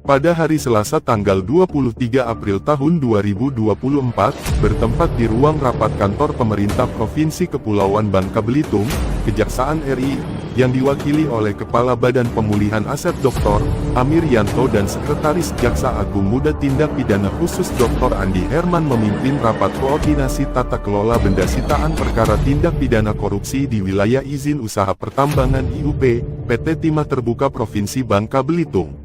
pada hari Selasa tanggal 23 April tahun 2024, bertempat di ruang rapat kantor pemerintah Provinsi Kepulauan Bangka Belitung, Kejaksaan RI, yang diwakili oleh Kepala Badan Pemulihan Aset Dr. Amir Yanto dan Sekretaris Jaksa Agung Muda Tindak Pidana Khusus Dr. Andi Herman memimpin rapat koordinasi tata kelola benda sitaan perkara tindak pidana korupsi di wilayah izin usaha pertambangan IUP, PT Timah Terbuka Provinsi Bangka Belitung.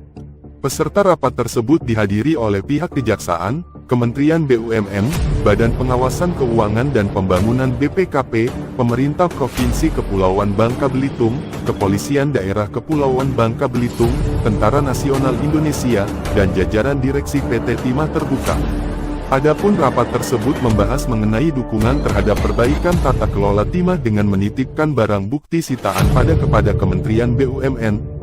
Peserta rapat tersebut dihadiri oleh pihak Kejaksaan, Kementerian BUMN, Badan Pengawasan Keuangan dan Pembangunan BPKP, Pemerintah Provinsi Kepulauan Bangka Belitung, Kepolisian Daerah Kepulauan Bangka Belitung, Tentara Nasional Indonesia, dan jajaran direksi PT Timah Terbuka. Adapun rapat tersebut membahas mengenai dukungan terhadap perbaikan tata kelola timah dengan menitipkan barang bukti sitaan kepada Kementerian BUMN.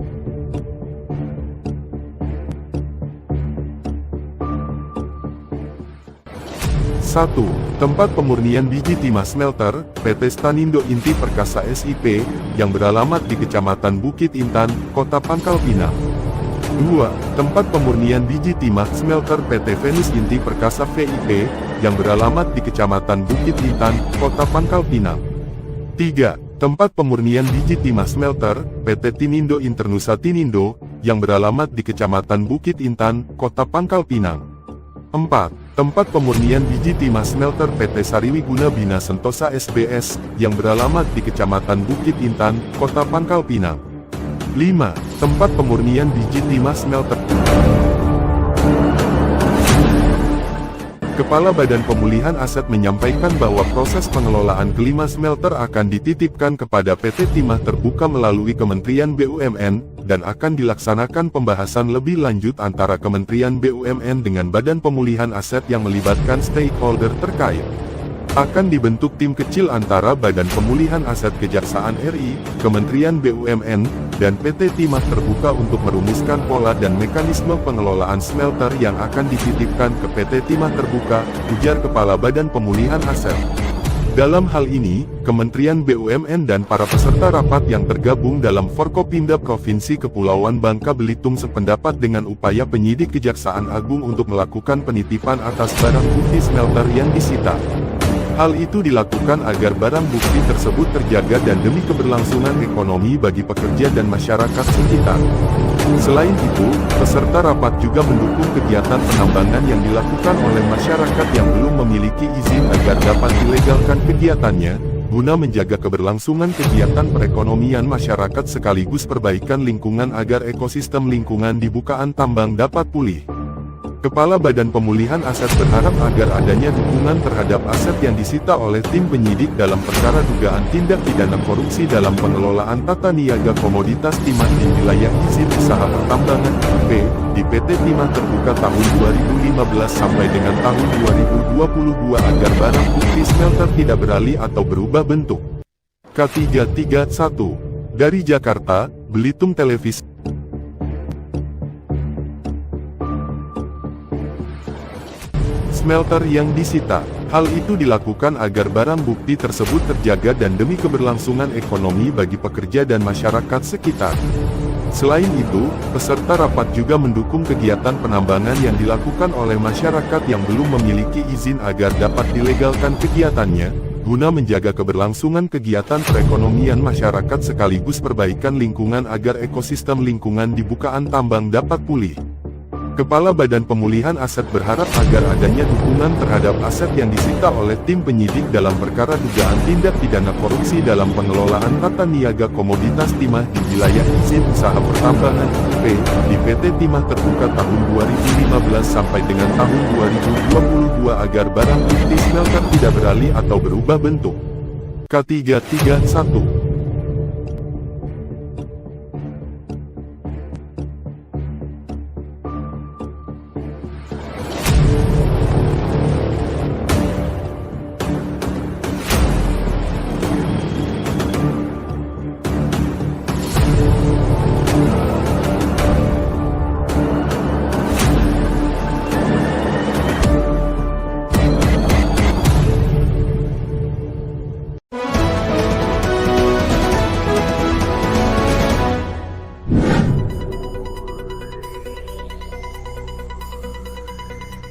1. Tempat pemurnian biji timah smelter, PT Stanindo Inti Perkasa SIP, yang beralamat di Kecamatan Bukit Intan, Kota Pangkal Pinang. 2. Tempat pemurnian biji timah smelter PT Venus Inti Perkasa VIP, yang beralamat di Kecamatan Bukit Intan, Kota Pangkal Pinang. 3. Tempat pemurnian biji timah smelter, PT Tinindo Internusa Tinindo, yang beralamat di Kecamatan Bukit Intan, Kota Pangkal Pinang. 4. Tempat pemurnian biji timah smelter PT Sariwiguna Bina Sentosa SBS, yang beralamat di Kecamatan Bukit Intan, Kota Pangkal Pinang. 5. Tempat pemurnian biji timah smelter. Kepala Badan Pemulihan Aset menyampaikan bahwa proses pengelolaan kelima smelter akan dititipkan kepada PT Timah Terbuka melalui Kementerian BUMN, dan akan dilaksanakan pembahasan lebih lanjut antara Kementerian BUMN dengan Badan Pemulihan Aset yang melibatkan stakeholder terkait. Akan dibentuk tim kecil antara Badan Pemulihan Aset Kejaksaan RI, Kementerian BUMN, dan PT Timah Terbuka untuk merumuskan pola dan mekanisme pengelolaan smelter yang akan dititipkan ke PT Timah Terbuka, ujar Kepala Badan Pemulihan Aset. Dalam hal ini, Kementerian BUMN dan para peserta rapat yang tergabung dalam Forkopimda Provinsi Kepulauan Bangka Belitung sependapat dengan upaya penyidik Kejaksaan Agung untuk melakukan penitipan atas barang bukti smelter yang disita. Hal itu dilakukan agar barang bukti tersebut terjaga dan demi keberlangsungan ekonomi bagi pekerja dan masyarakat sekitar. Selain itu, peserta rapat juga mendukung kegiatan penambangan yang dilakukan oleh masyarakat yang belum memiliki izin agar dapat dilegalkan kegiatannya, guna menjaga keberlangsungan kegiatan perekonomian masyarakat sekaligus perbaikan lingkungan agar ekosistem lingkungan di bukaan tambang dapat pulih. Kepala Badan Pemulihan Aset berharap agar adanya dukungan terhadap aset yang disita oleh tim penyidik dalam perkara dugaan tindak pidana korupsi dalam pengelolaan tata niaga komoditas timah di wilayah izin usaha pertambangan IUP, di PT Timah Terbuka tahun 2015 sampai dengan tahun 2022 agar barang bukti smelter tidak beralih atau berubah bentuk. K331, dari Jakarta, Belitung Televisi. Smelter yang disita. Hal itu dilakukan agar barang bukti tersebut terjaga dan demi keberlangsungan ekonomi bagi pekerja dan masyarakat sekitar. Selain itu, peserta rapat juga mendukung kegiatan penambangan yang dilakukan oleh masyarakat yang belum memiliki izin agar dapat dilegalkan kegiatannya, guna menjaga keberlangsungan kegiatan perekonomian masyarakat sekaligus perbaikan lingkungan agar ekosistem lingkungan di bukaan tambang dapat pulih. Kepala Badan Pemulihan Aset berharap agar adanya dukungan terhadap aset yang disita oleh tim penyidik dalam perkara dugaan tindak pidana korupsi dalam pengelolaan tata niaga komoditas timah di wilayah izin usaha pertambangan IUP, di PT Timah Terbuka tahun 2015 sampai dengan tahun 2022 agar barang bukti smelter tidak beralih atau berubah bentuk. K331